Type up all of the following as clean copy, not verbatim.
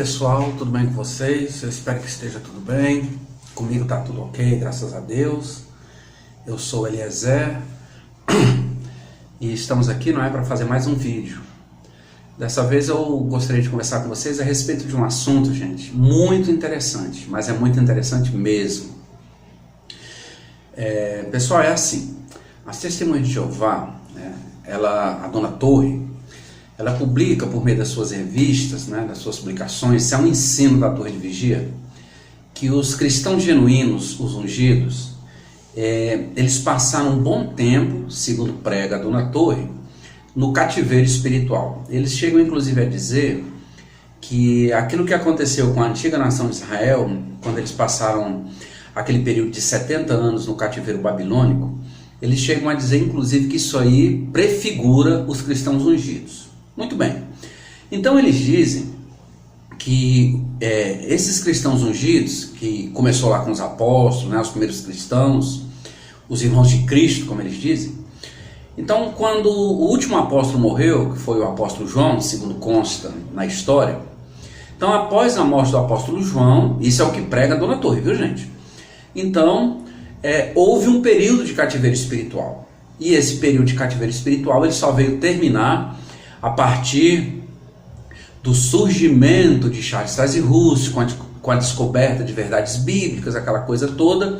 pessoal, tudo bem com vocês? Eu espero que esteja tudo bem. Comigo tá tudo ok, graças a Deus. Eu sou Eliezer e estamos aqui, não é, para fazer mais um vídeo. Dessa vez eu gostaria de conversar com vocês a respeito de um assunto, gente, muito interessante, mas é muito interessante mesmo. Pessoal, é assim, as Testemunhas de Jeová, né, a Dona Torre, ela publica por meio das suas revistas, né, das suas publicações, isso é um ensino da Torre de Vigia, que os cristãos genuínos, os ungidos, eles passaram um bom tempo, segundo prega a Dona Torre, no cativeiro espiritual. Eles chegam inclusive a dizer que aquilo que aconteceu com a antiga nação de Israel, quando eles passaram aquele período de 70 anos no cativeiro babilônico, eles chegam a dizer inclusive que isso aí prefigura os cristãos ungidos. Muito bem, então eles dizem que esses cristãos ungidos, que começou lá com os apóstolos, né, os primeiros cristãos, os irmãos de Cristo, como eles dizem. Então, quando o último apóstolo morreu, que foi o apóstolo João, segundo consta na história, então após a morte do apóstolo João, isso é o que prega a Dona Torre, viu gente? Então, houve um período de cativeiro espiritual, e esse período de cativeiro espiritual ele só veio terminar a partir do surgimento de Charles Taze-Russell, com a descoberta de verdades bíblicas, aquela coisa toda.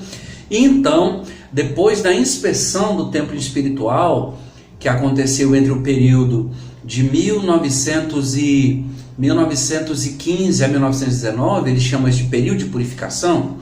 E então, depois da inspeção do templo espiritual, que aconteceu entre o período de 1915 a 1919, eles chamam isso de período de purificação,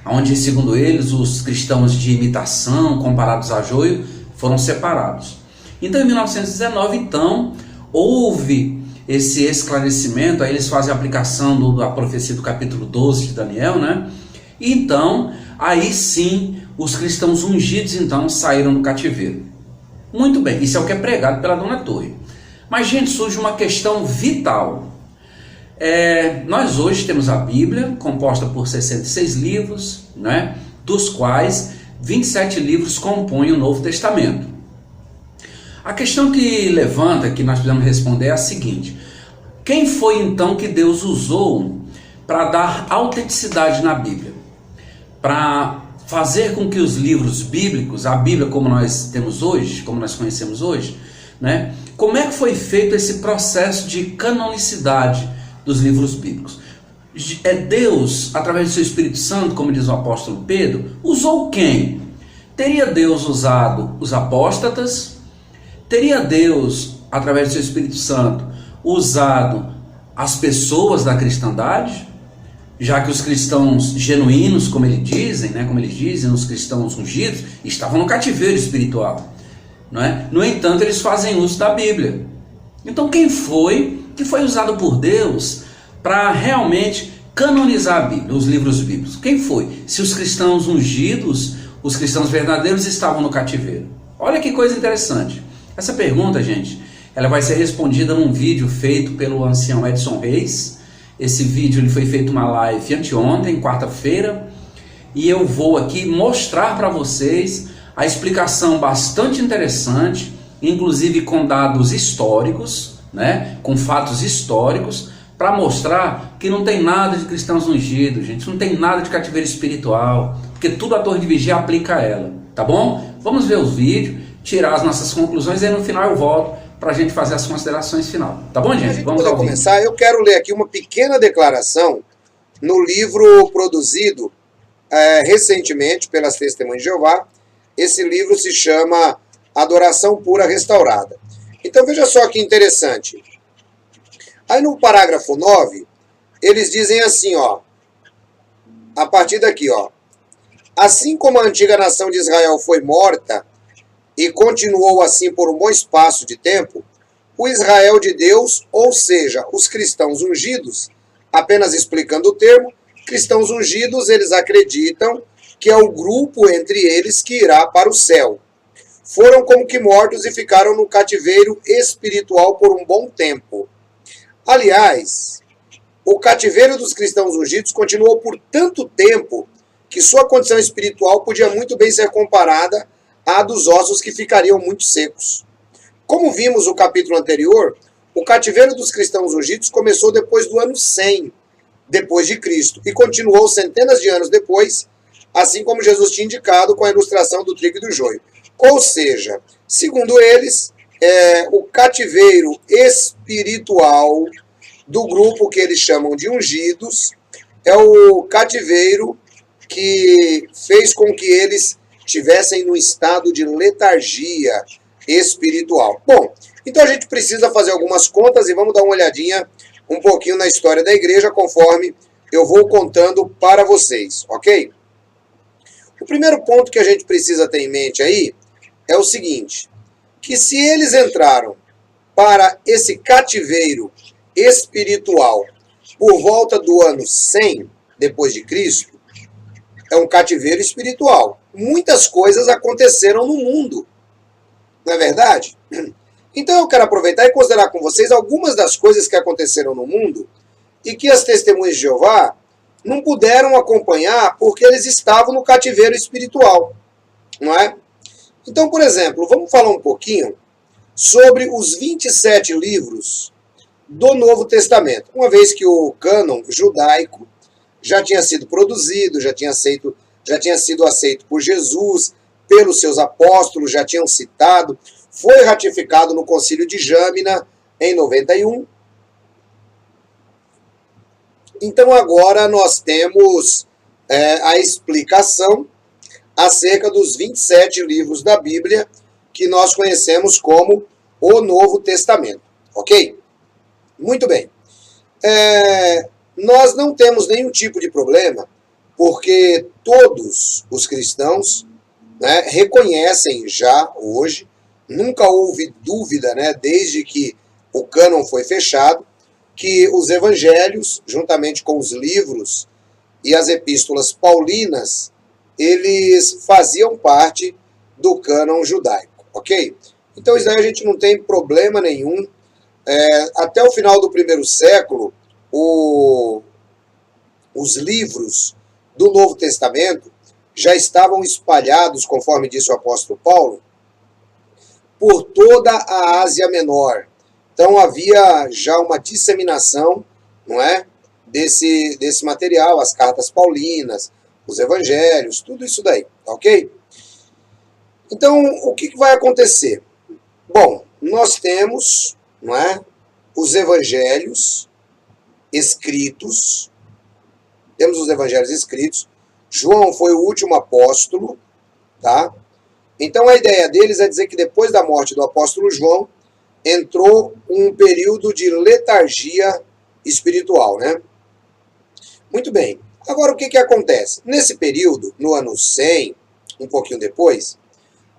onde, segundo eles, os cristãos de imitação, comparados a joio, foram separados. Então, em 1919, então, houve esse esclarecimento, aí eles fazem a aplicação da profecia do capítulo 12 de Daniel, né? E então, aí sim, os cristãos ungidos então saíram do cativeiro. Muito bem, isso é o que é pregado pela Dona Torre. Mas, gente, surge uma questão vital. Nós hoje temos a Bíblia, composta por 66 livros, né? Dos quais 27 livros compõem o Novo Testamento. A questão que levanta, que nós precisamos responder é a seguinte: quem foi então que Deus usou para dar autenticidade na Bíblia? Para fazer com que os livros bíblicos, a Bíblia como nós temos hoje, como nós conhecemos hoje, né? Como é que foi feito esse processo de canonicidade dos livros bíblicos? Deus, através do seu Espírito Santo, como diz o apóstolo Pedro, usou quem? Teria Deus usado os apóstatas? Teria Deus, através do seu Espírito Santo, usado as pessoas da cristandade? Já que os cristãos genuínos, como eles dizem, os cristãos ungidos, estavam no cativeiro espiritual, não é? No entanto, eles fazem uso da Bíblia. Então, quem foi que foi usado por Deus para realmente canonizar a Bíblia, os livros bíblicos? Quem foi? Se os cristãos ungidos, os cristãos verdadeiros estavam no cativeiro. Olha que coisa interessante. Essa pergunta, gente, ela vai ser respondida num vídeo feito pelo ancião Edson Reis. Esse vídeo ele foi feito uma live anteontem, quarta-feira, e eu vou aqui mostrar para vocês a explicação bastante interessante, inclusive com dados históricos, né, com fatos históricos, para mostrar que não tem nada de cristãos ungidos, gente, não tem nada de cativeiro espiritual, porque tudo a Torre de Vigia aplica a ela, tá bom? Vamos ver os vídeos, tirar as nossas conclusões e aí no final eu volto para a gente fazer as considerações final. Tá bom, gente? Vamos ao começar. Eu quero ler aqui uma pequena declaração no livro produzido recentemente pelas Testemunhas de Jeová. Esse livro se chama Adoração Pura Restaurada. Então veja só que interessante. Aí no parágrafo 9, eles dizem assim, ó, a partir daqui, ó: assim como a antiga nação de Israel foi morta e continuou assim por um bom espaço de tempo, o Israel de Deus, ou seja, os cristãos ungidos, apenas explicando o termo, cristãos ungidos, eles acreditam que é o grupo entre eles que irá para o céu. Foram como que mortos e ficaram no cativeiro espiritual por um bom tempo. Aliás, o cativeiro dos cristãos ungidos continuou por tanto tempo que sua condição espiritual podia muito bem ser comparada à dos ossos que ficariam muito secos. Como vimos no capítulo anterior, o cativeiro dos cristãos ungidos começou depois do ano 100, depois de Cristo e continuou centenas de anos depois, assim como Jesus tinha indicado com a ilustração do trigo e do joio. Ou seja, segundo eles, o cativeiro espiritual do grupo que eles chamam de ungidos é o cativeiro que fez com que eles estivessem no estado de letargia espiritual. Bom, então a gente precisa fazer algumas contas e vamos dar uma olhadinha um pouquinho na história da igreja, conforme eu vou contando para vocês, ok? O primeiro ponto que a gente precisa ter em mente aí é o seguinte, que se eles entraram para esse cativeiro espiritual por volta do ano 100 depois de Cristo, é um cativeiro espiritual. Muitas coisas aconteceram no mundo, não é verdade? Então eu quero aproveitar e considerar com vocês algumas das coisas que aconteceram no mundo e que as testemunhas de Jeová não puderam acompanhar porque eles estavam no cativeiro espiritual, não é? Então, por exemplo, vamos falar um pouquinho sobre os 27 livros do Novo Testamento, uma vez que o cânon judaico já tinha sido produzido, já tinha sido aceito por Jesus, pelos seus apóstolos, já tinham citado, foi ratificado no Concílio de Jâmina em 91. Então agora nós temos a explicação acerca dos 27 livros da Bíblia que nós conhecemos como o Novo Testamento, ok? Muito bem. Nós não temos nenhum tipo de problema, porque todos os cristãos, né, reconhecem já hoje, nunca houve dúvida, né, desde que o cânon foi fechado, que os evangelhos, juntamente com os livros e as epístolas paulinas, eles faziam parte do cânon judaico, ok? Então isso daí a gente não tem problema nenhum. Até o final do primeiro século, os livros do Novo Testamento já estavam espalhados, conforme disse o apóstolo Paulo, por toda a Ásia Menor. Então havia já uma disseminação, não é, desse material, as cartas paulinas, os evangelhos, tudo isso daí, ok? Então, o que vai acontecer? Bom, nós temos, não é, os evangelhos escritos, temos os evangelhos escritos, João foi o último apóstolo, tá? Então a ideia deles é dizer que depois da morte do apóstolo João, entrou um período de letargia espiritual, né? Muito bem. Agora o que acontece? Nesse período, no ano 100, um pouquinho depois,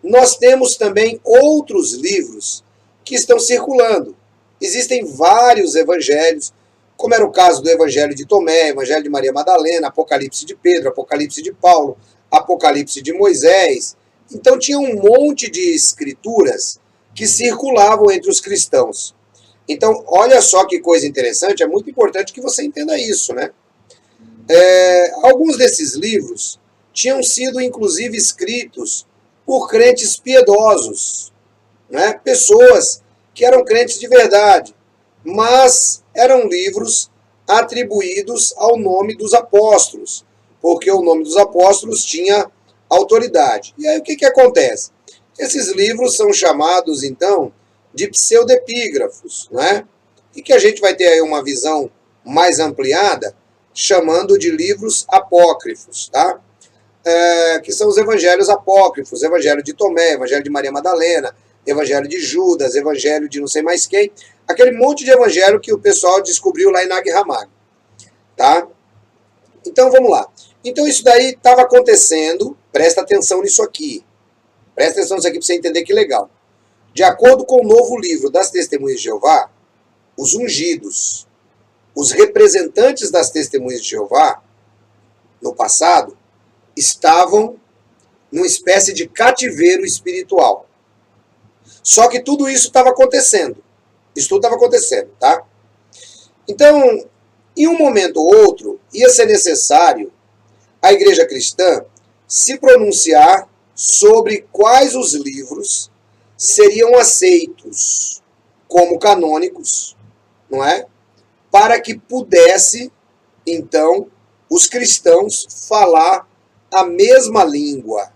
nós temos também outros livros que estão circulando. Existem vários evangelhos, como era o caso do Evangelho de Tomé, Evangelho de Maria Madalena, Apocalipse de Pedro, Apocalipse de Paulo, Apocalipse de Moisés. Então tinha um monte de escrituras que circulavam entre os cristãos. Então, olha só que coisa interessante, é muito importante que você entenda isso, né? Alguns desses livros tinham sido, inclusive, escritos por crentes piedosos, né? Pessoas que eram crentes de verdade, mas eram livros atribuídos ao nome dos apóstolos, porque o nome dos apóstolos tinha autoridade. E aí o que acontece? Esses livros são chamados, então, de pseudepígrafos, né? E que a gente vai ter aí uma visão mais ampliada, chamando de livros apócrifos, tá? Que são os evangelhos apócrifos, Evangelho de Tomé, Evangelho de Maria Madalena, Evangelho de Judas, Evangelho de não sei mais quem, aquele monte de evangelho que o pessoal descobriu lá em Nag Hammadi, tá? Então vamos lá. Então isso daí estava acontecendo, presta atenção nisso aqui. Presta atenção nisso aqui para você entender que legal. De acordo com o novo livro das Testemunhas de Jeová, os ungidos, os representantes das Testemunhas de Jeová, no passado, estavam numa espécie de cativeiro espiritual. Só que tudo isso estava acontecendo. Isso tudo estava acontecendo, tá? Então, em um momento ou outro, ia ser necessário a igreja cristã se pronunciar sobre quais os livros seriam aceitos como canônicos, não é? Para que pudesse então, os cristãos falar a mesma língua,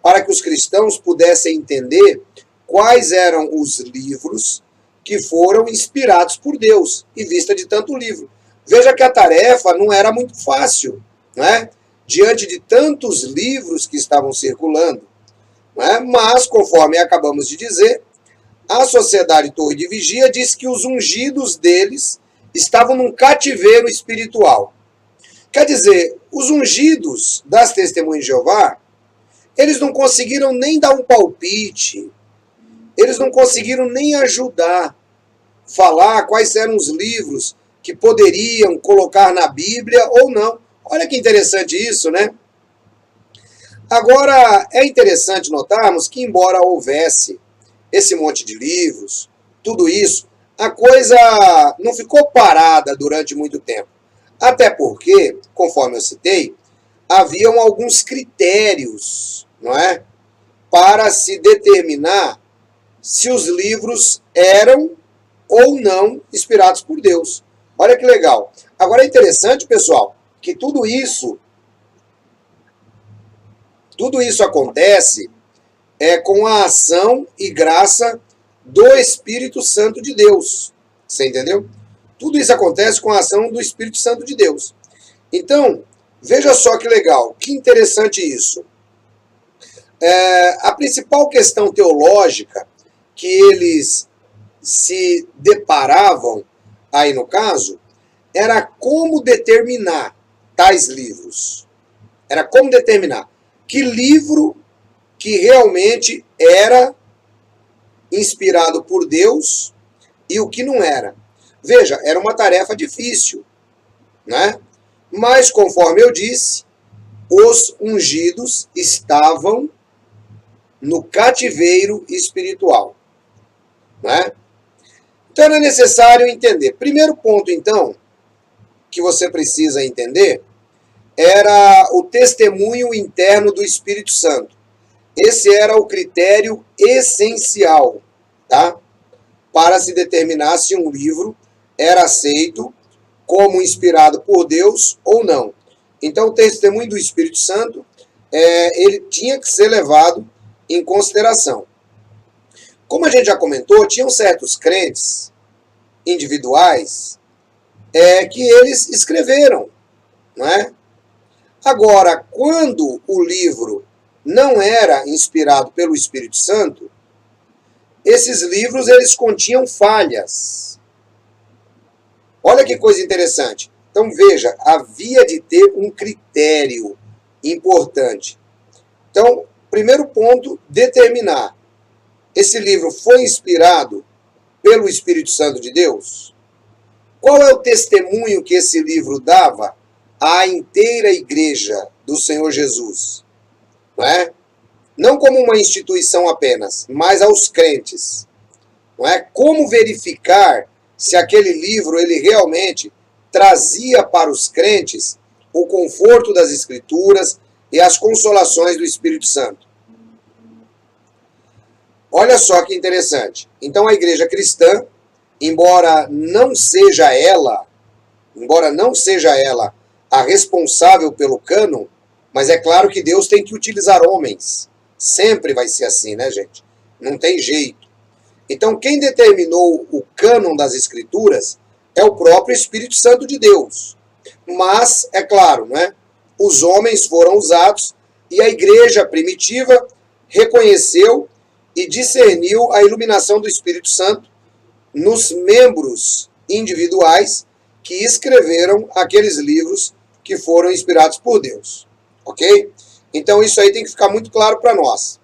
para que os cristãos pudessem entender quais eram os livros que foram inspirados por Deus, em vista de tanto livro. Veja que a tarefa não era muito fácil, né? Diante de tantos livros que estavam circulando. Né? Mas, conforme acabamos de dizer, a Sociedade Torre de Vigia diz que os ungidos deles estavam num cativeiro espiritual. Quer dizer, os ungidos das Testemunhas de Jeová, eles não conseguiram nem dar um palpite, eles não conseguiram nem ajudar, falar quais eram os livros que poderiam colocar na Bíblia ou não. Olha que interessante isso, né? Agora, é interessante notarmos que, embora houvesse esse monte de livros, tudo isso, a coisa não ficou parada durante muito tempo. Até porque, conforme eu citei, haviam alguns critérios, não é? Para se determinar se os livros eram ou não inspirados por Deus. Olha que legal. Agora é interessante, pessoal, que tudo isso acontece com a ação e graça do Espírito Santo de Deus. Você entendeu? Tudo isso acontece com a ação do Espírito Santo de Deus. Então, veja só que legal, que interessante isso. A principal questão teológica que eles se deparavam, aí no caso, era como determinar tais livros. Era como determinar que livro que realmente era inspirado por Deus e o que não era. Veja, era uma tarefa difícil, né? Mas, conforme eu disse, os ungidos estavam no cativeiro espiritual, né? Então, era necessário entender. Primeiro ponto, então, que você precisa entender, era o testemunho interno do Espírito Santo. Esse era o critério essencial, tá? Para se determinar se um livro era aceito como inspirado por Deus ou não. Então, o testemunho do Espírito Santo, ele tinha que ser levado em consideração. Como a gente já comentou, tinham certos crentes individuais que eles escreveram, não é? Agora, quando o livro não era inspirado pelo Espírito Santo, esses livros eles continham falhas. Olha que coisa interessante. Então veja, havia de ter um critério importante. Então, primeiro ponto, determinar. Esse livro foi inspirado pelo Espírito Santo de Deus? Qual é o testemunho que esse livro dava à inteira igreja do Senhor Jesus? Não é? Não como uma instituição apenas, mas aos crentes. Não é? Como verificar se aquele livro ele realmente trazia para os crentes o conforto das Escrituras e as consolações do Espírito Santo? Olha só que interessante. Então a igreja cristã, embora não seja ela a responsável pelo cânon, mas é claro que Deus tem que utilizar homens. Sempre vai ser assim, né, gente? Não tem jeito. Então, quem determinou o cânon das Escrituras é o próprio Espírito Santo de Deus. Mas, é claro, né, os homens foram usados e a igreja primitiva reconheceu e discerniu a iluminação do Espírito Santo nos membros individuais que escreveram aqueles livros que foram inspirados por Deus. Ok? Então isso aí tem que ficar muito claro para nós.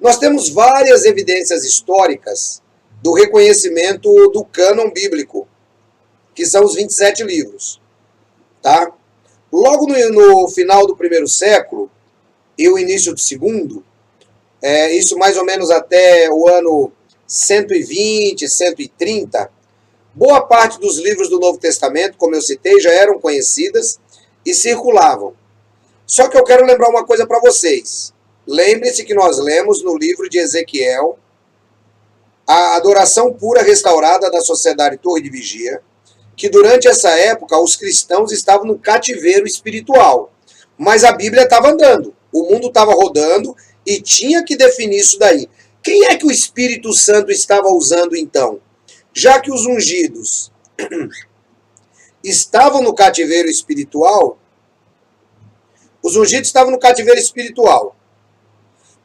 Nós temos várias evidências históricas do reconhecimento do cânon bíblico, que são os 27 livros. Tá? Logo no final do primeiro século e o início do segundo, isso mais ou menos até o ano 120, 130, boa parte dos livros do Novo Testamento, como eu citei, já eram conhecidas e circulavam. Só que eu quero lembrar uma coisa para vocês. Lembre-se que nós lemos no livro de Ezequiel a adoração pura restaurada da Sociedade Torre de Vigia, que durante essa época os cristãos estavam no cativeiro espiritual. Mas a Bíblia estava andando, o mundo estava rodando e tinha que definir isso daí. Quem é que o Espírito Santo estava usando então? Já que os ungidos estavam no cativeiro espiritual, os ungidos estavam no cativeiro espiritual,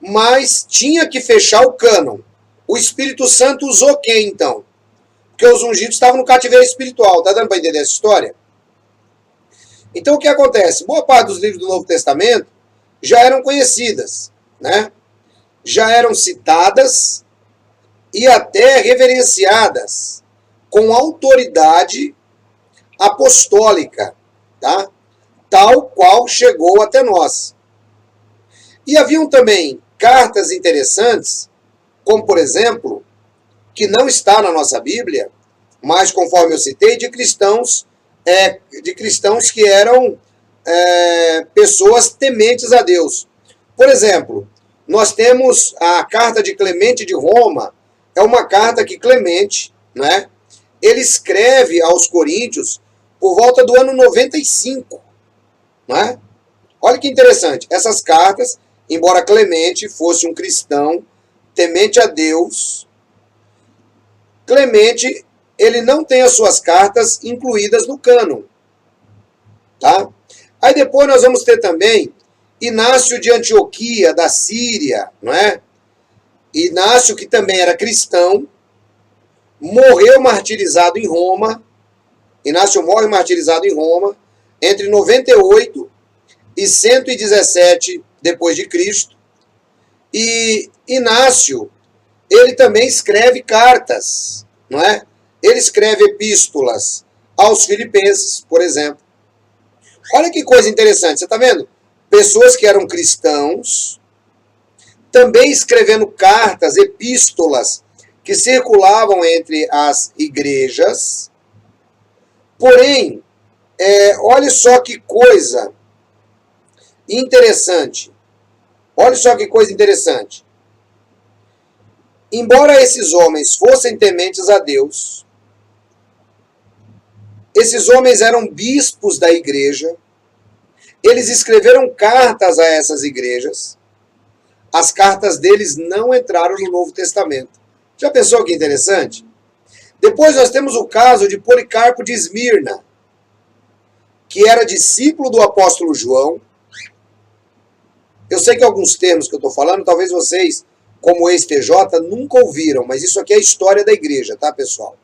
mas tinha que fechar o cânon. O Espírito Santo usou quem então? Porque os ungidos estavam no cativeiro espiritual. Tá dando para entender essa história? Então o que acontece? Boa parte dos livros do Novo Testamento já eram conhecidas, né? Já eram citadas e até reverenciadas com autoridade apostólica, tá? Tal qual chegou até nós. E haviam também cartas interessantes, como por exemplo, que não está na nossa Bíblia, mas conforme eu citei, de cristãos que eram pessoas tementes a Deus. Por exemplo, nós temos a carta de Clemente de Roma, é uma carta que Clemente, né, ele escreve aos Coríntios por volta do ano 95. Né? Olha que interessante, essas cartas, embora Clemente fosse um cristão temente a Deus, Clemente, ele não tem as suas cartas incluídas no cânon. Tá? Aí depois nós vamos ter também Inácio de Antioquia, da Síria, não é? Inácio, que também era cristão, morreu martirizado em Roma. Inácio morre martirizado em Roma entre 98 e 117 depois de Cristo. E Inácio, ele também escreve cartas, não é? Ele escreve epístolas aos filipenses, por exemplo. Olha que coisa interessante, você está vendo? Pessoas que eram cristãos, também escrevendo cartas, epístolas, que circulavam entre as igrejas. Porém, olha só que coisa interessante. Olha só que coisa interessante. Embora esses homens fossem tementes a Deus, esses homens eram bispos da igreja, eles escreveram cartas a essas igrejas, as cartas deles não entraram no Novo Testamento. Já pensou que interessante? Depois nós temos o caso de Policarpo de Esmirna, que era discípulo do apóstolo João. Eu sei que alguns termos que eu estou falando, talvez vocês, como ex-TJ, nunca ouviram, mas isso aqui é a história da igreja, tá, pessoal?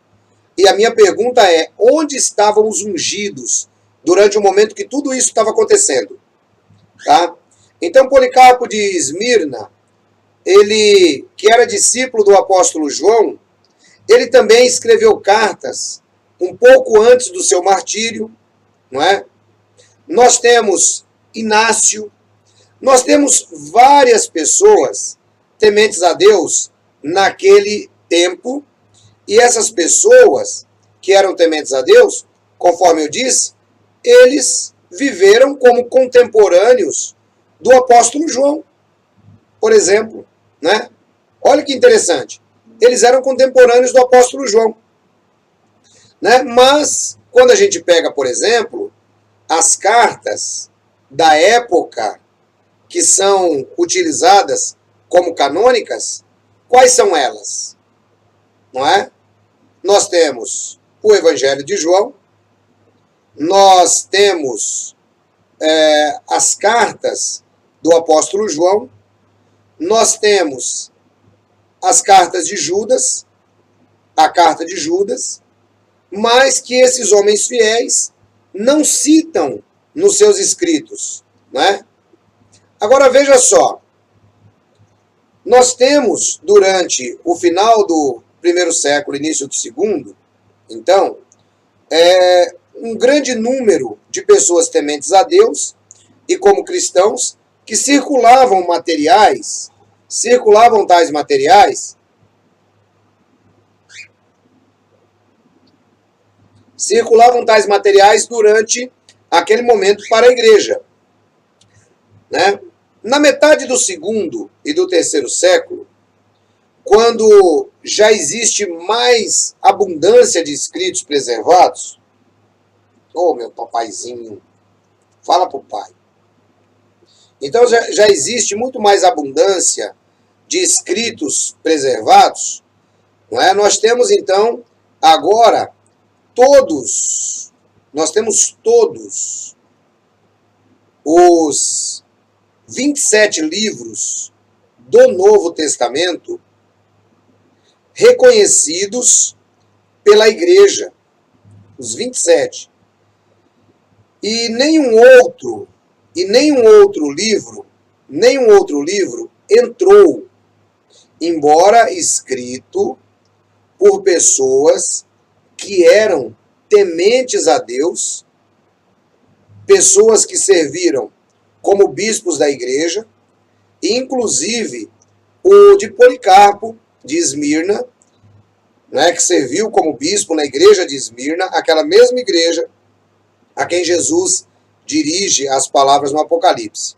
E a minha pergunta é, onde estavam os ungidos durante o momento que tudo isso estava acontecendo? Tá? Então, Policarpo de Esmirna, ele, que era discípulo do apóstolo João, ele também escreveu cartas um pouco antes do seu martírio, não é? Nós temos Inácio, nós temos várias pessoas tementes a Deus naquele tempo, e essas pessoas que eram tementes a Deus, conforme eu disse, eles viveram como contemporâneos do apóstolo João, por exemplo, né? Olha que interessante. Eles eram contemporâneos do apóstolo João, né? Mas, quando a gente pega, por exemplo, as cartas da época que são utilizadas como canônicas, quais são elas? Não é? Nós temos o Evangelho de João, nós temos as cartas do apóstolo João, nós temos as cartas de Judas, a carta de Judas, mas que esses homens fiéis não citam nos seus escritos, né? Agora veja só, nós temos durante o final do primeiro século, início do segundo, então, um grande número de pessoas tementes a Deus e como cristãos que circulavam tais materiais durante aquele momento para a igreja, né? Na metade do segundo e do terceiro século, quando já existe mais abundância de escritos preservados, Ô, meu papaizinho, fala pro pai. Então já existe muito mais abundância de escritos preservados, não é? Nós temos então agora nós temos todos os 27 livros do Novo Testamento reconhecidos pela igreja, os 27. E nenhum outro livro entrou, embora escrito por pessoas que eram tementes a Deus, pessoas que serviram como bispos da igreja, inclusive o de Policarpo, de Esmirna, né, que serviu como bispo na igreja de Esmirna, aquela mesma igreja a quem Jesus dirige as palavras no Apocalipse.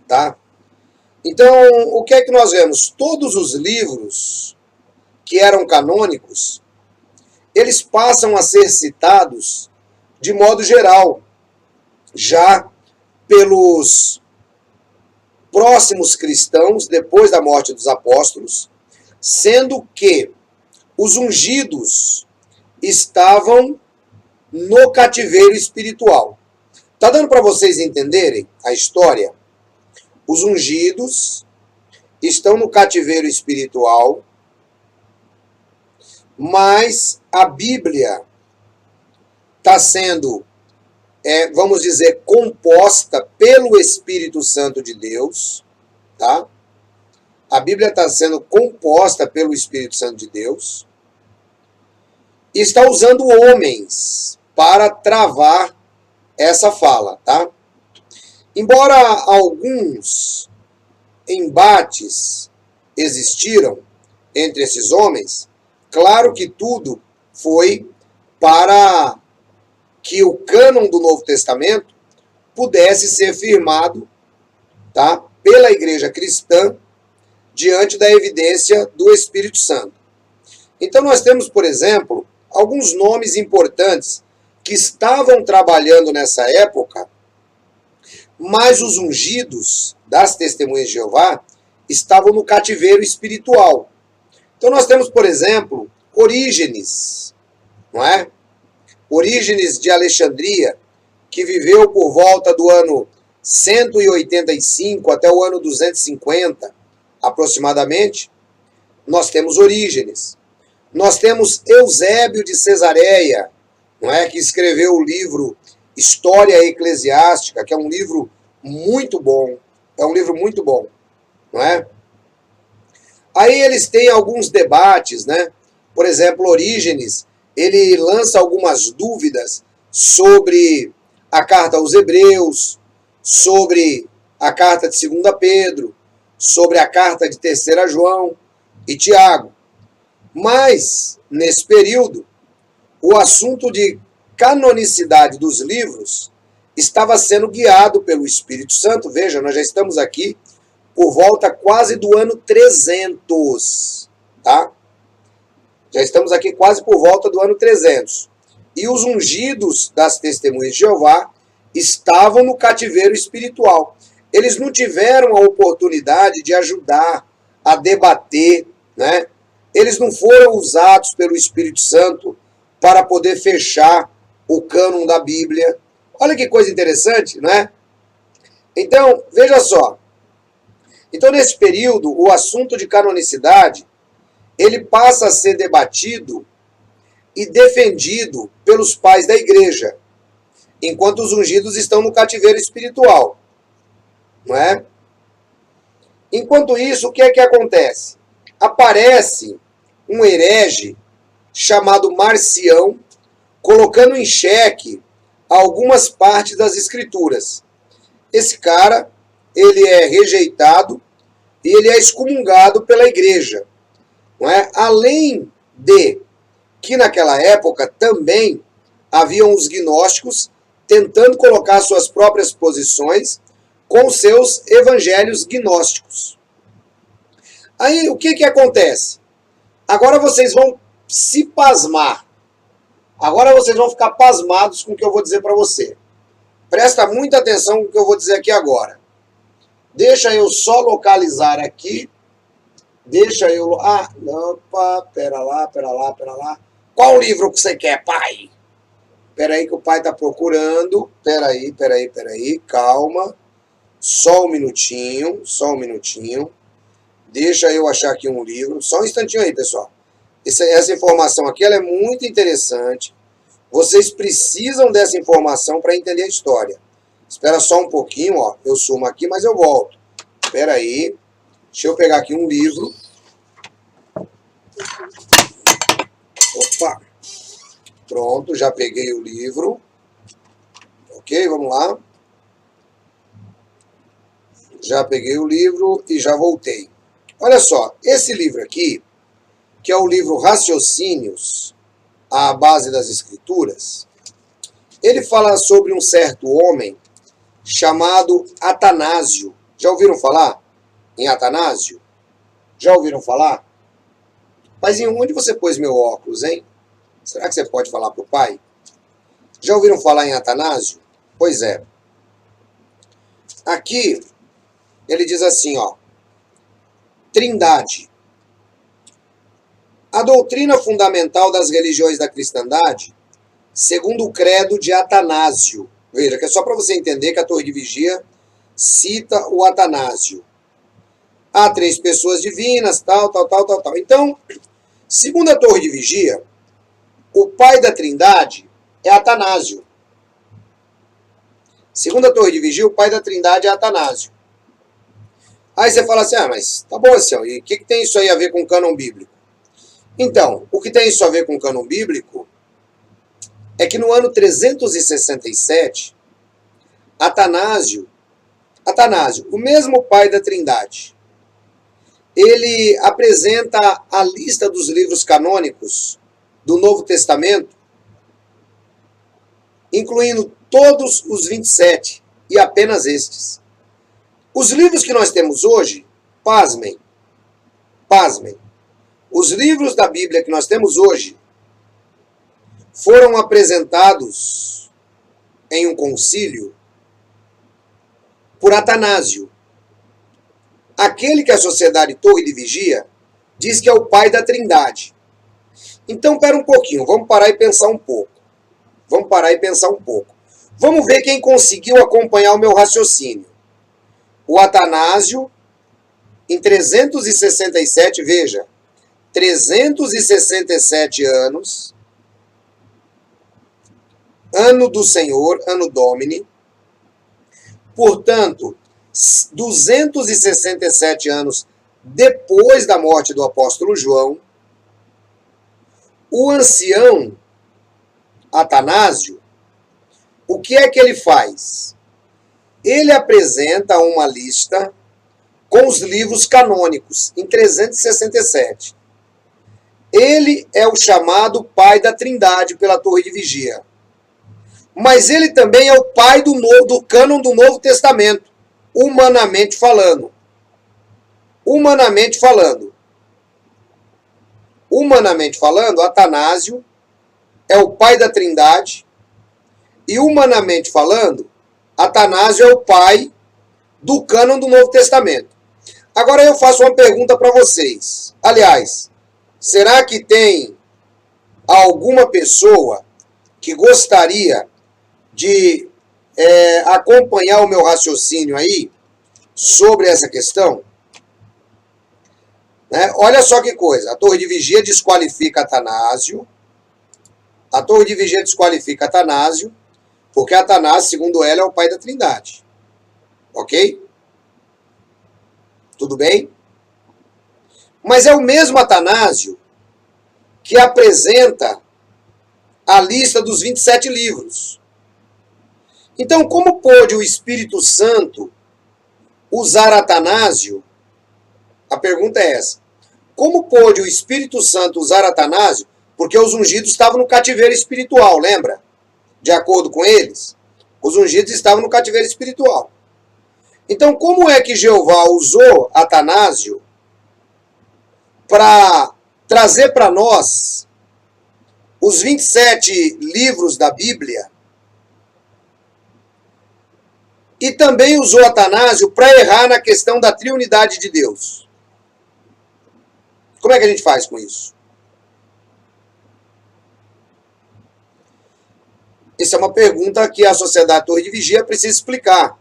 Tá? Então, o que é que nós vemos? Todos os livros que eram canônicos, eles passam a ser citados de modo geral, já pelos próximos cristãos, depois da morte dos apóstolos, sendo que os ungidos estavam no cativeiro espiritual. Tá dando para vocês entenderem a história? Os ungidos estão no cativeiro espiritual, mas a Bíblia está sendo, vamos dizer, composta pelo Espírito Santo de Deus, tá? A Bíblia está sendo composta pelo Espírito Santo de Deus e está usando homens para travar essa fala, tá? Embora alguns embates existiram entre esses homens, claro que tudo foi para que o cânon do Novo Testamento pudesse ser firmado, tá, pela igreja cristã diante da evidência do Espírito Santo. Então nós temos, por exemplo, alguns nomes importantes que estavam trabalhando nessa época, mas os ungidos das Testemunhas de Jeová estavam no cativeiro espiritual. Então nós temos, por exemplo, Orígenes, não é? Orígenes de Alexandria, que viveu por volta do ano 185 até o ano 250, aproximadamente. Nós temos Orígenes. Nós temos Eusébio de Cesareia, não é? Que escreveu o livro História Eclesiástica, que é um livro muito bom. É um livro muito bom, não é? Aí eles têm alguns debates, né? Por exemplo, Orígenes, ele lança algumas dúvidas sobre a carta aos Hebreus, sobre a carta de 2 Pedro, sobre a carta de 3 João e Tiago. Mas, nesse período, o assunto de canonicidade dos livros estava sendo guiado pelo Espírito Santo. Veja, nós já estamos aqui por volta quase do ano 300, tá? Já estamos aqui quase por volta do ano 300. E os ungidos das Testemunhas de Jeová estavam no cativeiro espiritual. Eles não tiveram a oportunidade de ajudar a debater, né? Eles não foram usados pelo Espírito Santo para poder fechar o cânon da Bíblia. Olha que coisa interessante, né? Então, veja só. Então, nesse período, o assunto de canonicidade, ele passa a ser debatido e defendido pelos pais da igreja, enquanto os ungidos estão no cativeiro espiritual. Não é? Enquanto isso, o que é que acontece? Aparece um herege chamado Marcião, colocando em xeque algumas partes das escrituras. Esse cara, ele é rejeitado e ele é excomungado pela igreja. Não é? Além de que naquela época também haviam os gnósticos tentando colocar suas próprias posições com seus evangelhos gnósticos. Aí o que acontece? Agora vocês vão se pasmar. Agora vocês vão ficar pasmados com o que eu vou dizer para você. Presta muita atenção no que eu vou dizer aqui agora. Deixa eu só localizar aqui. Deixa eu... Ah, opa, pera lá. Qual livro que você quer, pai? Pera aí que o pai tá procurando. Pera aí, calma. Só um minutinho. Deixa eu achar aqui um livro. Só um instantinho aí, pessoal. Essa informação aqui ela é muito interessante. Vocês precisam dessa informação para entender a história. Espera só um pouquinho, ó. Eu sumo aqui, mas eu volto. Espera aí. Deixa eu pegar aqui um livro. Opa. Pronto, já peguei o livro. Ok, vamos lá. Já peguei o livro e já voltei. Olha só, esse livro aqui, que é o livro Raciocínios, à base das Escrituras, ele fala sobre um certo homem chamado Atanásio. Já ouviram falar em Atanásio? Já ouviram falar? Mas em onde você pôs meu óculos, hein? Será que você pode falar para o pai? Já ouviram falar em Atanásio? Pois é. Aqui, ele diz assim, ó. Trindade. A doutrina fundamental das religiões da cristandade, segundo o credo de Atanásio. Veja, que é só para você entender que a Torre de Vigia cita o Atanásio. Há 3 pessoas divinas, tal. Então, segundo a Torre de Vigia, o pai da Trindade é Atanásio. Segundo a Torre de Vigia, o pai da Trindade é Atanásio. Aí você fala assim, mas tá bom, assim, e o que tem isso aí a ver com o cânon bíblico? Então, o que tem isso a ver com o cânon bíblico é que no ano 367, Atanásio, o mesmo pai da Trindade, ele apresenta a lista dos livros canônicos do Novo Testamento, incluindo todos os 27 e apenas estes. Os livros que nós temos hoje, pasmem, os livros da Bíblia que nós temos hoje foram apresentados em um concílio por Atanásio, aquele que a Sociedade Torre de Vigia diz que é o pai da Trindade. Então, pera um pouquinho, vamos parar e pensar um pouco. Vamos ver quem conseguiu acompanhar o meu raciocínio. O Atanásio, em 367, veja, 367 anos, ano do Senhor, ano Domini, portanto, 267 anos depois da morte do apóstolo João, o ancião Atanásio, o que é que ele faz? Ele apresenta uma lista com os livros canônicos, em 367. Ele é o chamado pai da Trindade pela Torre de Vigia. Mas ele também é o pai do cânon do Novo Testamento, humanamente falando. Humanamente falando, Atanásio é o pai da Trindade e, humanamente falando, Atanásio é o pai do cânon do Novo Testamento. Agora eu faço uma pergunta para vocês. Aliás, será que tem alguma pessoa que gostaria de acompanhar o meu raciocínio aí sobre essa questão? Né? Olha só que coisa. A Torre de Vigia desqualifica Atanásio. Porque Atanásio, segundo ela, é o pai da Trindade. Ok? Tudo bem? Mas é o mesmo Atanásio que apresenta a lista dos 27 livros. Então, como pôde o Espírito Santo usar Atanásio? A pergunta é essa. Como pôde o Espírito Santo usar Atanásio? Porque os ungidos estavam no cativeiro espiritual, lembra? De acordo com eles, os ungidos estavam no cativeiro espiritual. Então, como é que Jeová usou Atanásio para trazer para nós os 27 livros da Bíblia e também usou Atanásio para errar na questão da triunidade de Deus. Como é que a gente faz com isso? Essa é uma pergunta que a Sociedade Torre de Vigia precisa explicar.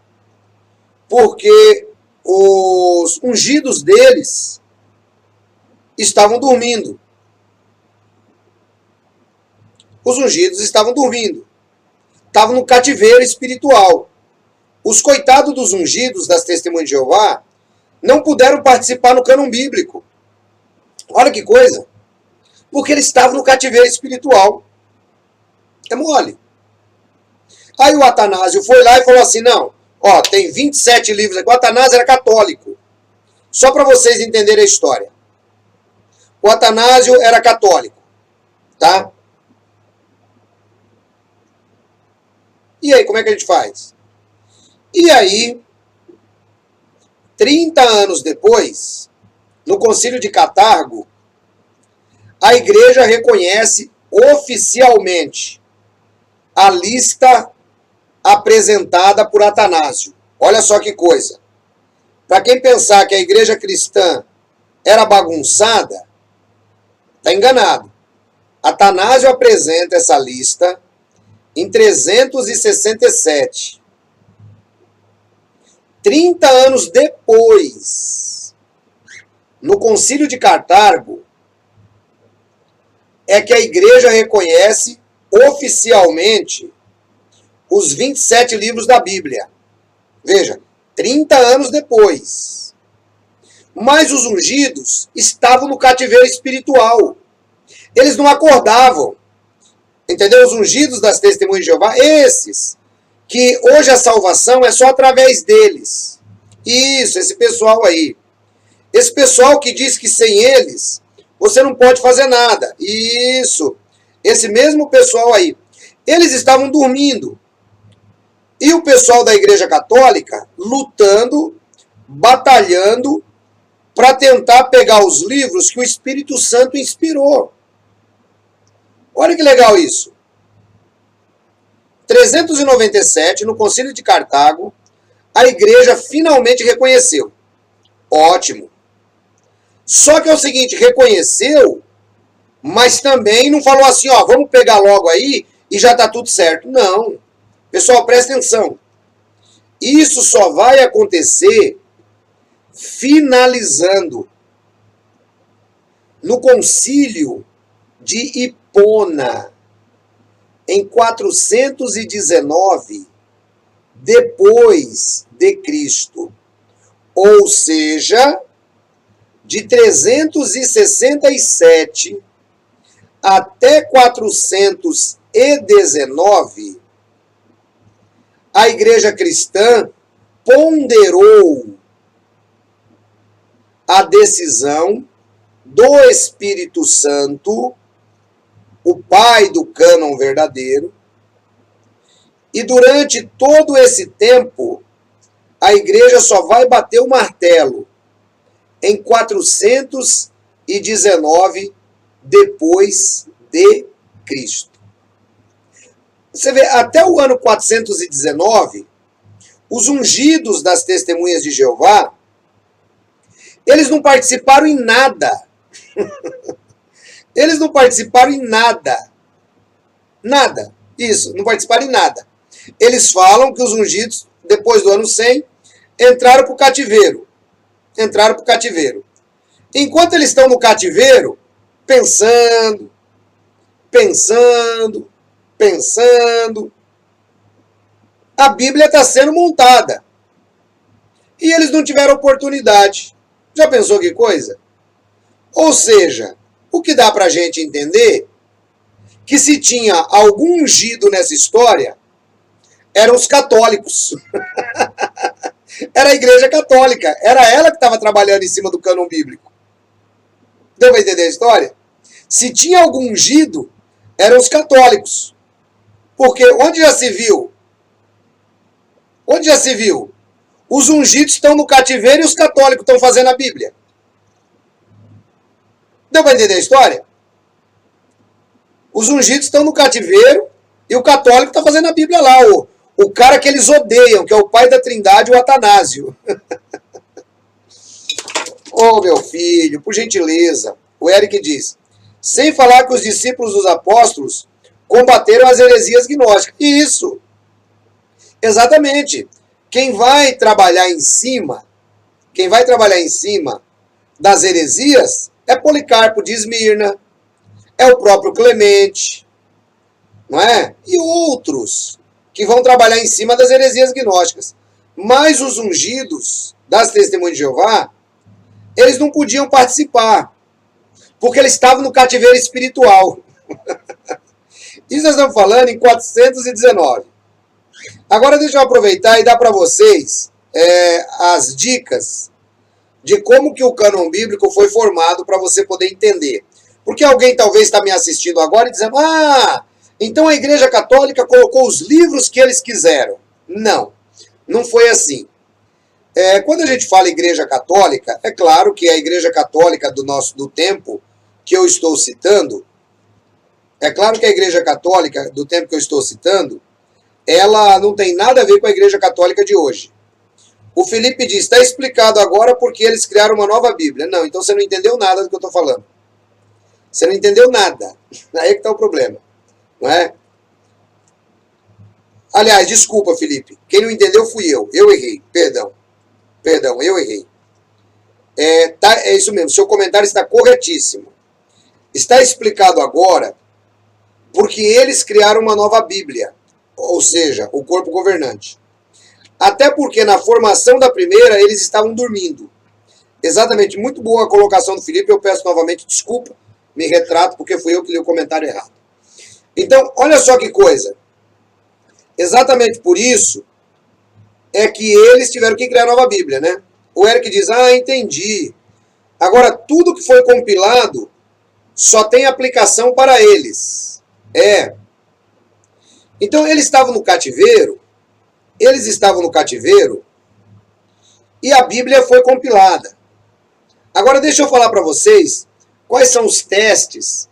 Porque os ungidos deles estavam dormindo. Os ungidos estavam dormindo. Estavam no cativeiro espiritual. Os coitados dos ungidos das Testemunhas de Jeová não puderam participar no cânon bíblico. Olha que coisa. Porque eles estavam no cativeiro espiritual. É mole. Aí o Atanásio foi lá e falou assim, não, ó, tem 27 livros aqui. O Atanásio era católico. Só para vocês entenderem a história. O Atanásio era católico. Tá? E aí, como é que a gente faz? E aí, 30 anos depois, no Concílio de Catargo, a igreja reconhece oficialmente a lista apresentada por Atanásio. Olha só que coisa. Para quem pensar que a igreja cristã era bagunçada, está enganado. Atanásio apresenta essa lista em 367. 30 anos depois, no Concílio de Cartago, é que a igreja reconhece oficialmente os 27 livros da Bíblia. Veja, 30 anos depois. Mas os ungidos estavam no cativeiro espiritual. Eles não acordavam. Entendeu? Os ungidos das Testemunhas de Jeová, esses, que hoje a salvação é só através deles. Isso, esse pessoal aí. Esse pessoal que diz que sem eles você não pode fazer nada. Isso, esse mesmo pessoal aí. Eles estavam dormindo. E o pessoal da Igreja Católica lutando, batalhando para tentar pegar os livros que o Espírito Santo inspirou. Olha que legal isso. 397, no Concílio de Cartago, a igreja finalmente reconheceu. Ótimo. Só que é o seguinte, reconheceu, mas também não falou assim, ó, vamos pegar logo aí e já está tudo certo. Não. Pessoal, presta atenção. Isso só vai acontecer finalizando no Concílio de Hipona, em 419 depois de Cristo. Ou seja, de 367 até 419, a igreja cristã ponderou a decisão do Espírito Santo, o pai do cânon verdadeiro, e durante todo esse tempo, a igreja só vai bater o martelo em 419 depois de Cristo. Você vê, até o ano 419, os ungidos das Testemunhas de Jeová, eles não participaram em nada. Eles não participaram em nada. Nada. Isso, não participaram em nada. Eles falam que os ungidos, depois do ano 100, entraram para o cativeiro. Entraram para o cativeiro. Enquanto eles estão no cativeiro, pensando, a Bíblia está sendo montada. E eles não tiveram oportunidade. Já pensou que coisa? Ou seja, o que dá para a gente entender que se tinha algum ungido nessa história, eram os católicos. Era a igreja católica. Era ela que estava trabalhando em cima do cânon bíblico. Deu para entender a história? Se tinha algum ungido, eram os católicos. Porque onde já se viu? Onde já se viu? Os ungidos estão no cativeiro e os católicos estão fazendo a Bíblia. Deu para entender a história? Os ungidos estão no cativeiro e o católico está fazendo a Bíblia lá. O cara que eles odeiam, que é o pai da Trindade, o Atanásio. Ô, meu filho, por gentileza. O Eric diz, sem falar que os discípulos dos apóstolos combateram as heresias gnósticas. Isso. Exatamente. Quem vai trabalhar em cima das heresias é Policarpo de Esmirna, é o próprio Clemente, não é? E outros que vão trabalhar em cima das heresias gnósticas. Mas os ungidos das Testemunhas de Jeová, eles não podiam participar, porque eles estavam no cativeiro espiritual. Isso nós estamos falando em 419. Agora deixa eu aproveitar e dar para vocês as dicas de como que o cânon bíblico foi formado para você poder entender. Porque alguém talvez está me assistindo agora e dizendo, então a Igreja Católica colocou os livros que eles quiseram. Não, não foi assim. Quando a gente fala Igreja Católica, é claro que a Igreja Católica do tempo que eu estou citando, ela não tem nada a ver com a Igreja Católica de hoje. O Felipe diz, está explicado agora porque eles criaram uma nova Bíblia. Não, então você não entendeu nada do que eu estou falando. Você não entendeu nada. Aí que está o problema. Não é? Aliás, desculpa, Felipe. Quem não entendeu fui eu. Eu errei. Perdão, eu errei. É isso mesmo. Seu comentário está corretíssimo. Está explicado agora porque eles criaram uma nova Bíblia. Ou seja, o corpo governante. Até porque na formação da primeira eles estavam dormindo. Exatamente. Muito boa a colocação do Felipe. Eu peço novamente desculpa. Me retrato porque fui eu que li o comentário errado. Então, olha só que coisa. Exatamente por isso é que eles tiveram que criar a nova Bíblia, né? O Eric diz, entendi. Agora, tudo que foi compilado só tem aplicação para eles. Então, eles estavam no cativeiro e a Bíblia foi compilada. Agora, deixa eu falar para vocês quais são os testes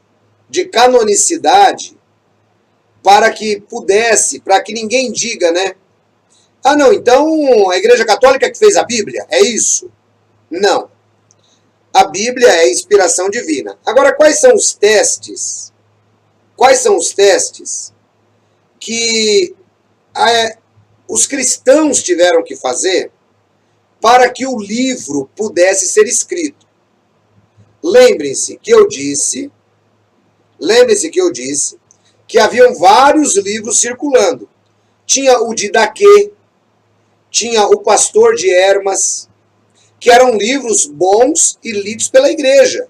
de canonicidade para que ninguém diga, né? Não, então a Igreja Católica que fez a Bíblia, é isso? Não. A Bíblia é inspiração divina. Agora, quais são os testes? Quais são os testes que os cristãos tiveram que fazer para que o livro pudesse ser escrito? Lembrem-se que eu disse que haviam vários livros circulando. Tinha o Didaquê, tinha o Pastor de Hermas, que eram livros bons e lidos pela igreja.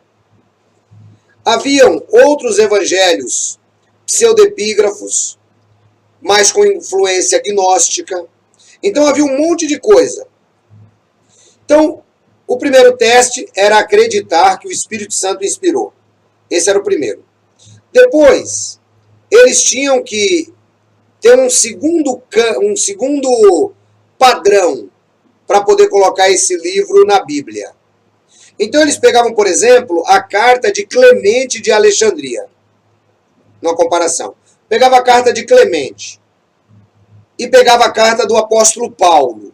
Haviam outros evangelhos pseudepígrafos, mas com influência gnóstica. Então havia um monte de coisa. Então, o primeiro teste era acreditar que o Espírito Santo inspirou. Esse era o primeiro. Depois, eles tinham que ter um segundo padrão para poder colocar esse livro na Bíblia. Então eles pegavam, por exemplo, a carta de Clemente de Alexandria. Numa comparação. Pegava a carta de Clemente e pegava a carta do apóstolo Paulo.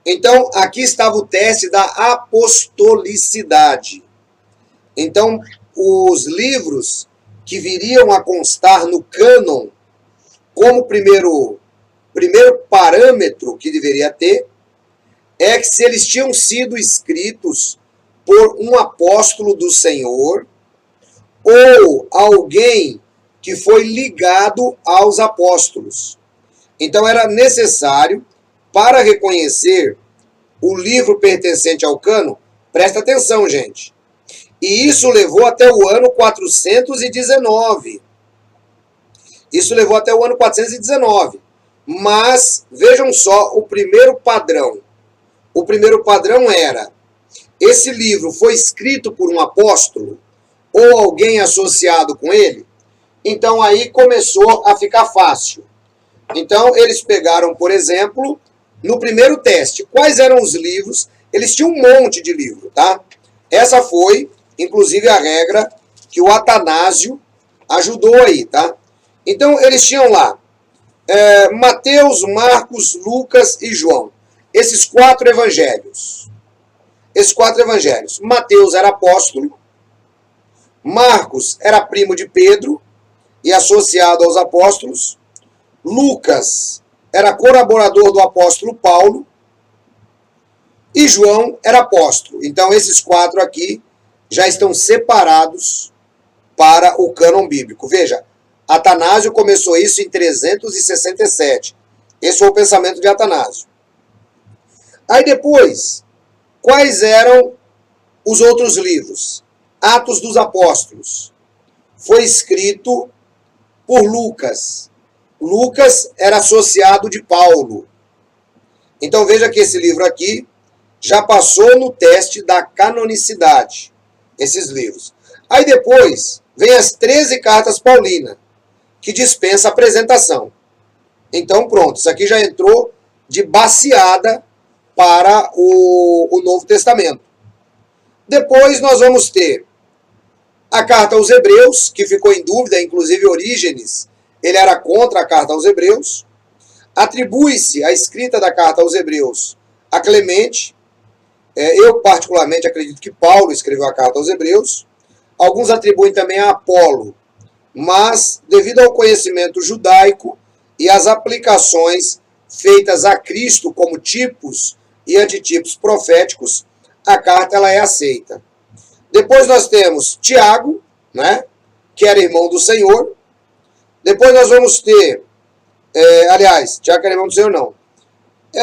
Então, aqui estava o teste da apostolicidade. Então, os livros que viriam a constar no cânon como primeiro parâmetro que deveria ter é que se eles tinham sido escritos por um apóstolo do Senhor ou alguém que foi ligado aos apóstolos. Então era necessário, para reconhecer o livro pertencente ao cânon, presta atenção, gente. E isso levou até o ano 419. Mas, vejam só, o primeiro padrão. O primeiro padrão era, esse livro foi escrito por um apóstolo ou alguém associado com ele? Então aí começou a ficar fácil. Então eles pegaram, por exemplo, no primeiro teste, quais eram os livros? Eles tinham um monte de livro, tá? Essa foi, inclusive, a regra que o Atanásio ajudou aí, tá? Então, eles tinham lá Mateus, Marcos, Lucas e João. Esses 4 evangelhos. Mateus era apóstolo, Marcos era primo de Pedro e associado aos apóstolos, Lucas era colaborador do apóstolo Paulo e João era apóstolo. Então, esses 4 aqui já estão separados para o cânon bíblico. Veja, Atanásio começou isso em 367. Esse foi o pensamento de Atanásio. Aí depois, quais eram os outros livros? Atos dos Apóstolos. Foi escrito por Lucas. Lucas era associado de Paulo. Então veja que esse livro aqui já passou no teste da canonicidade. Esses livros. Aí depois vem as 13 cartas paulinas, que dispensa apresentação. Então pronto, isso aqui já entrou de baseada para o Novo Testamento. Depois nós vamos ter a carta aos Hebreus, que ficou em dúvida, inclusive Orígenes, ele era contra a carta aos Hebreus. Atribui-se a escrita da carta aos Hebreus a Clemente. Eu particularmente acredito que Paulo escreveu a carta aos Hebreus. Alguns atribuem também a Apolo, mas devido ao conhecimento judaico e às aplicações feitas a Cristo como tipos e antitipos proféticos, a carta ela é aceita. Depois nós temos Tiago, né, que era irmão do Senhor. Depois nós vamos ter, Tiago era irmão do Senhor, não.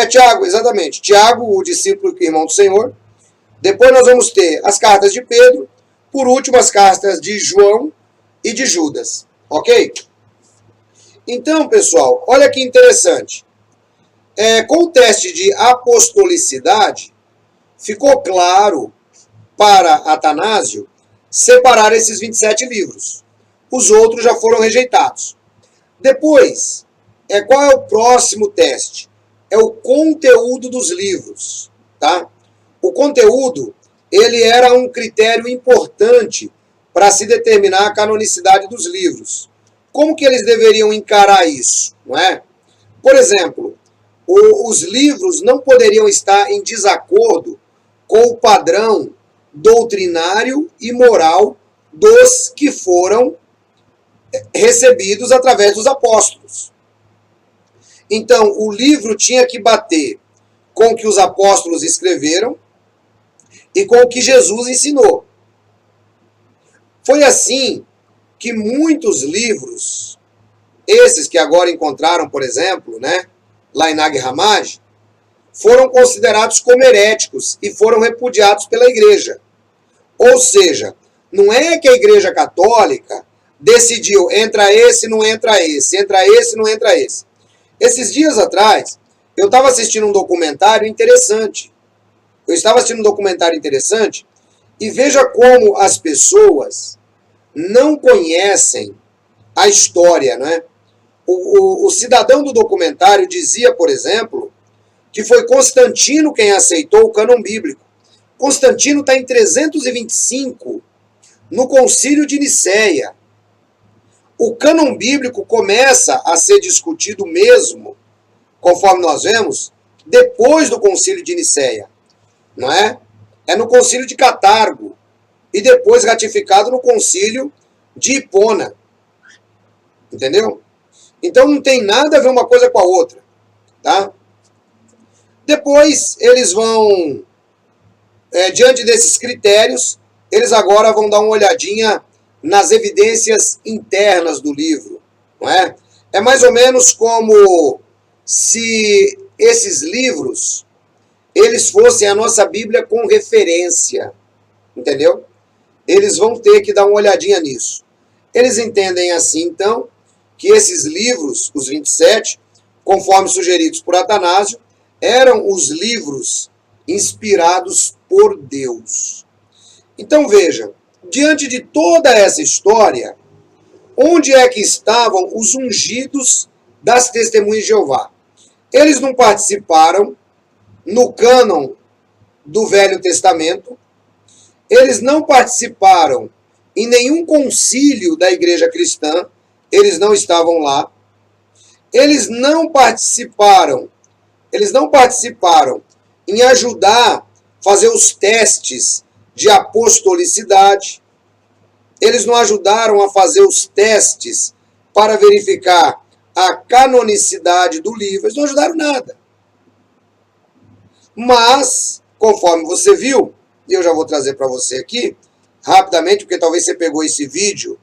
Tiago, exatamente. Tiago, o discípulo irmão do Senhor. Depois nós vamos ter as cartas de Pedro. Por último, as cartas de João e de Judas. Ok? Então, pessoal, olha que interessante. Com o teste de apostolicidade, ficou claro para Atanásio separar esses 27 livros. Os outros já foram rejeitados. Depois, qual é o próximo teste? É o conteúdo dos livros. Tá? O conteúdo, ele era um critério importante para se determinar a canonicidade dos livros. Como que eles deveriam encarar isso? Não é? Por exemplo, os livros não poderiam estar em desacordo com o padrão doutrinário e moral dos que foram recebidos através dos apóstolos. Então, o livro tinha que bater com o que os apóstolos escreveram e com o que Jesus ensinou. Foi assim que muitos livros, esses que agora encontraram, por exemplo, né, lá em Nag Hammadi, foram considerados como heréticos e foram repudiados pela igreja. Ou seja, não é que a igreja católica decidiu, entra esse, não entra esse, entra esse, não entra esse. Esses dias atrás, eu estava assistindo um documentário interessante. E veja como as pessoas não conhecem a história, né? O cidadão do documentário dizia, por exemplo, que foi Constantino quem aceitou o cânon bíblico. Constantino está em 325, no Concílio de Nicéia. O cânon bíblico começa a ser discutido mesmo, conforme nós vemos, depois do Concílio de Nicéia. Não é? É no Concílio de Catargo e depois ratificado no Concílio de Hipona. Entendeu? Então não tem nada a ver uma coisa com a outra. Tá? Depois eles vão, diante desses critérios, eles agora vão dar uma olhadinha nas evidências internas do livro. Não é? É mais ou menos como se esses livros eles fossem a nossa Bíblia com referência. Entendeu? Eles vão ter que dar uma olhadinha nisso. Eles entendem assim, então, que esses livros, os 27, conforme sugeridos por Atanásio, eram os livros inspirados por Deus. Então veja, diante de toda essa história, onde é que estavam os ungidos das Testemunhas de Jeová? Eles não participaram no cânon do Velho Testamento, eles não participaram Em nenhum concílio da igreja cristã, eles não estavam lá. Eles não participaram em ajudar a fazer os testes de apostolicidade. Eles não ajudaram a fazer os testes para verificar a canonicidade do livro. Eles não ajudaram nada. Mas, conforme você viu, e eu já vou trazer para você aqui, rapidamente, porque talvez você pegou esse vídeo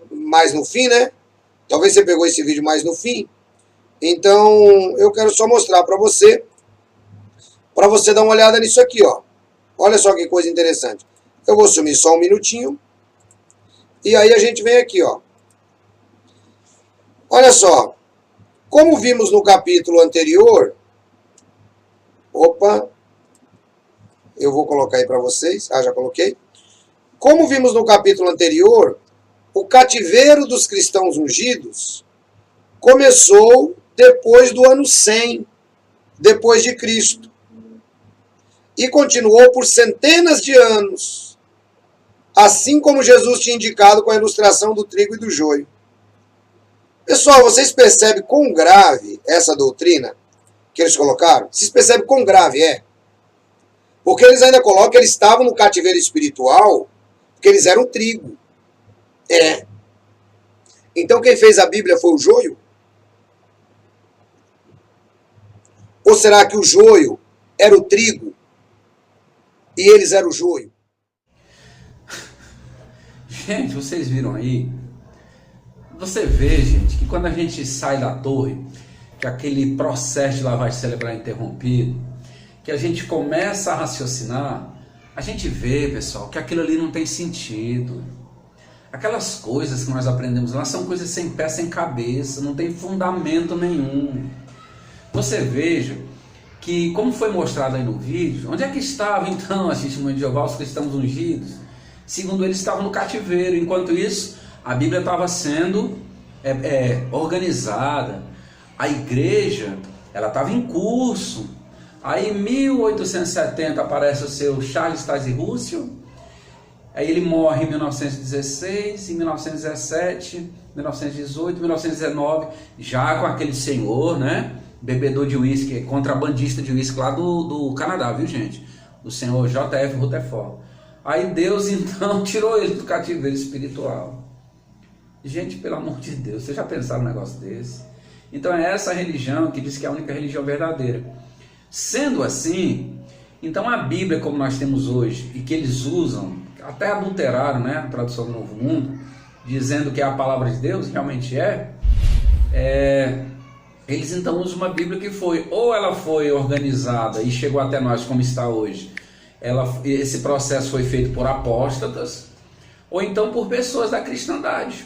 mais no fim, né? Talvez você pegou esse vídeo mais no fim. Então, eu quero só mostrar para você dar uma olhada nisso aqui, ó. Olha só que coisa interessante. Eu vou sumir só um minutinho. E aí a gente vem aqui, ó. Olha só. Como vimos no capítulo anterior... Opa. Eu vou colocar aí para vocês. Ah, já coloquei. Como vimos no capítulo anterior, o cativeiro dos cristãos ungidos começou depois do ano 100, depois de Cristo. E continuou por centenas de anos, assim como Jesus tinha indicado com a ilustração do trigo e do joio. Pessoal, vocês percebem quão grave essa doutrina que eles colocaram? Vocês percebem quão grave é? Porque eles ainda colocam que eles estavam no cativeiro espiritual, porque eles eram trigo. Então quem fez a Bíblia foi o joio? Ou será que o joio era o trigo e eles eram o joio? Gente, vocês viram aí? Você vê, gente, que quando a gente sai da torre, que aquele processo de lavagem cerebral é interrompido, que a gente começa a raciocinar, a gente vê, pessoal, que aquilo ali não tem sentido. Aquelas coisas que nós aprendemos lá são coisas sem pé, sem cabeça, não tem fundamento nenhum. Você veja que, como foi mostrado aí no vídeo, onde é que estava então a testemunha de Jeová, os cristãos ungidos? Segundo eles, estavam no cativeiro. Enquanto isso, a Bíblia estava sendo organizada. A igreja, ela estava em curso. Aí em 1870 aparece o seu Charles Taze Russell. Aí ele morre em 1916, em 1917, 1918, 1919, já com aquele senhor, né? Bebedor de uísque, contrabandista de uísque lá do Canadá, viu, gente? O senhor J.F. Rutherford. Aí Deus, então, tirou ele do cativeiro espiritual. Gente, pelo amor de Deus, vocês já pensaram num negócio desse? Então é essa religião que diz que é a única religião verdadeira. Sendo assim, então a Bíblia como nós temos hoje, e que eles usam, até adulteraram, né, a tradução do Novo Mundo, dizendo que é a palavra de Deus, realmente eles então usam uma Bíblia que ela foi organizada e chegou até nós como está hoje. Esse processo foi feito por apóstatas, ou então por pessoas da cristandade.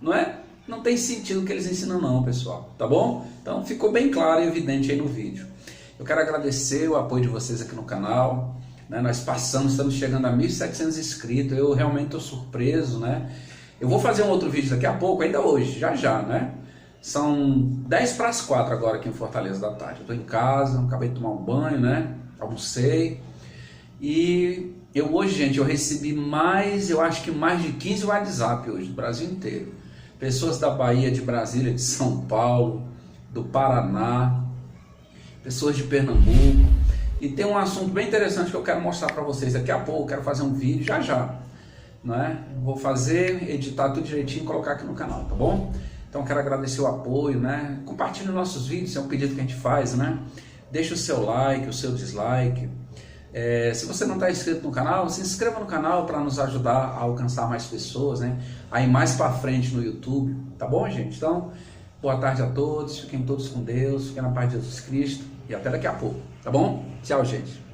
Não é? Não tem sentido o que eles ensinam não, pessoal, tá bom? Então ficou bem claro e evidente aí no vídeo. Eu quero agradecer o apoio de vocês aqui no canal, né? Nós estamos chegando a 1.700 inscritos, eu realmente estou surpreso, né? Eu vou fazer um outro vídeo daqui a pouco, ainda hoje, já, né? São 10 para as 4 agora aqui em Fortaleza da tarde. Eu estou em casa, acabei de tomar um banho, né? Almocei. E hoje, gente, eu recebi eu acho que mais de 15 WhatsApp hoje, do Brasil inteiro. Pessoas da Bahia, de Brasília, de São Paulo, do Paraná, pessoas de Pernambuco. E tem um assunto bem interessante que eu quero mostrar para vocês daqui a pouco. Eu quero fazer um vídeo já, né? Vou fazer, editar tudo direitinho e colocar aqui no canal, tá bom? Então quero agradecer o apoio, né? Compartilhe nossos vídeos, é um pedido que a gente faz, né? Deixa o seu like, o seu dislike. Se você não está inscrito no canal, se inscreva no canal para nos ajudar a alcançar mais pessoas, né? Aí mais para frente no YouTube, tá bom, gente? Então, boa tarde a todos, fiquem todos com Deus, fiquem na paz de Jesus Cristo e até daqui a pouco, tá bom? Tchau, gente.